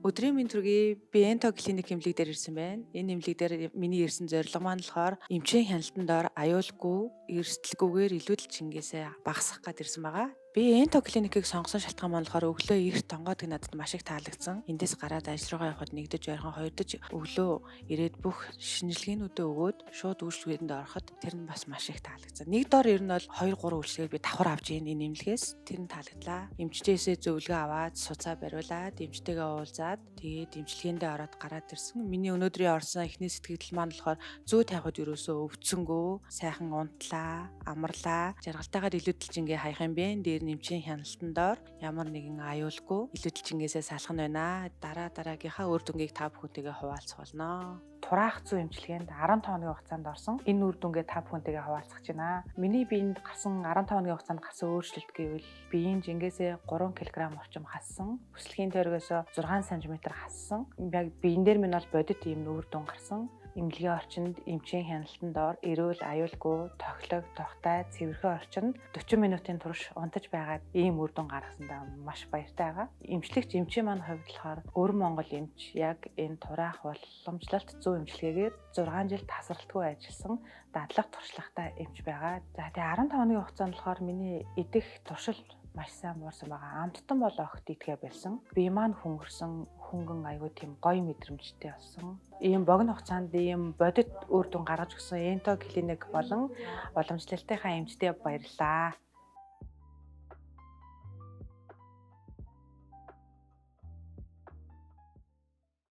Өдрийн мэнд төргий би Энто клиник эмнэлэг дээр ирсэн байна. Энэ эмнэлэг дээр миний ирсэн зорилго маань болохоор эмчийн хяналтанд дор аюулгүй, эрсдэлгүйгээр илүүдэл чингээсээ багасгах гээд ирсэн байгаа. Би Энто клиникийг сонгосон шалтгаан маань болохоор өглөө эрт тонгоодог надад маш их таалагдсан. Эндээс гараад ажил руугаа явхад нэгдэж ойрхон хоёрдож өглөө ирээд бүх шинжилгээнүүдээ өгөөд шууд үйлчлэгээнд ороход тэр нь бас маш их таалагдсан. Нэг дор ер нь бол 2 3 үйлчлэгийг би давхар авч ийн энэ эмнэлгээс. Тэр нь таалагдлаа. Эмчтээсээ зөвлөгөө аваад, суцаа бариулаад, эмчтэйгээ уулзаад тэгээд эмчилгээндээ ороод гараад ирсэн. Миний өнөөдрийн орсон эхний сэтгэл маань болохоор зүү тавихад юусоо өвдсөнгөө, сайхан унтлаа, амарлаа, жаргалтайгаар илүүдэлж ингээ хаях юм бэ. Дээр нэмчийн хяналтан доор ямар нэгэн аюулгүй илүүдэлж ингээсээ салах нь байна. Дараагийнхаа үр дүнгийг та бүхэнтэйгээ хуваалцах болно. Тураах зүй эмчилгээнд 15 хоногийн хугацаанд орсон. Энэ үр дүнгээ та бүхэнтэйгээ хуваалцах гэж байна. Миний биед гарсан 15 хоногийн хугацаанд гарсан өөрчлөлт гэвэл биеийн жингээсээ 3 кг орчим хассан. Хүсэлхийн тойрогоос 6 см хассан. Яг биен дээр минь бол бодит ийм үр дүн гарсан. Эмнэлгийн орчинд эмчийн хяналтанд доор эрүүл аюулгүй тоглог тогтай цэвэрхэн орчинд 40 минутын турш унтаж байгаад ийм үр дүн гаргасандаа маш баяртай байгаа. Эмчлэгч эмчийн маань хувьд болохоор өр Монгол эмч яг энэ тураах уламжлалт зүй эмчилгээгээр 6 жил тасралтгүй ажилласан дадлаг туршлагатай эмч байгаа. За тэгээ 15 хоногийн хугацаанд болохоор миний идэх туршил маш сайн буурсан байгаа. Амттан бол огт идэхэ болсон. Бие маань хөнгөрсөн, хөнгөн аягүй тийм гоё мэдрэмжтэй болсон. Ийм богино хугацаанд ийм бодит үр дүн гаргаж өгсөн Энто клиник болон уламжлалтынхаа эмчтэй баярлалаа.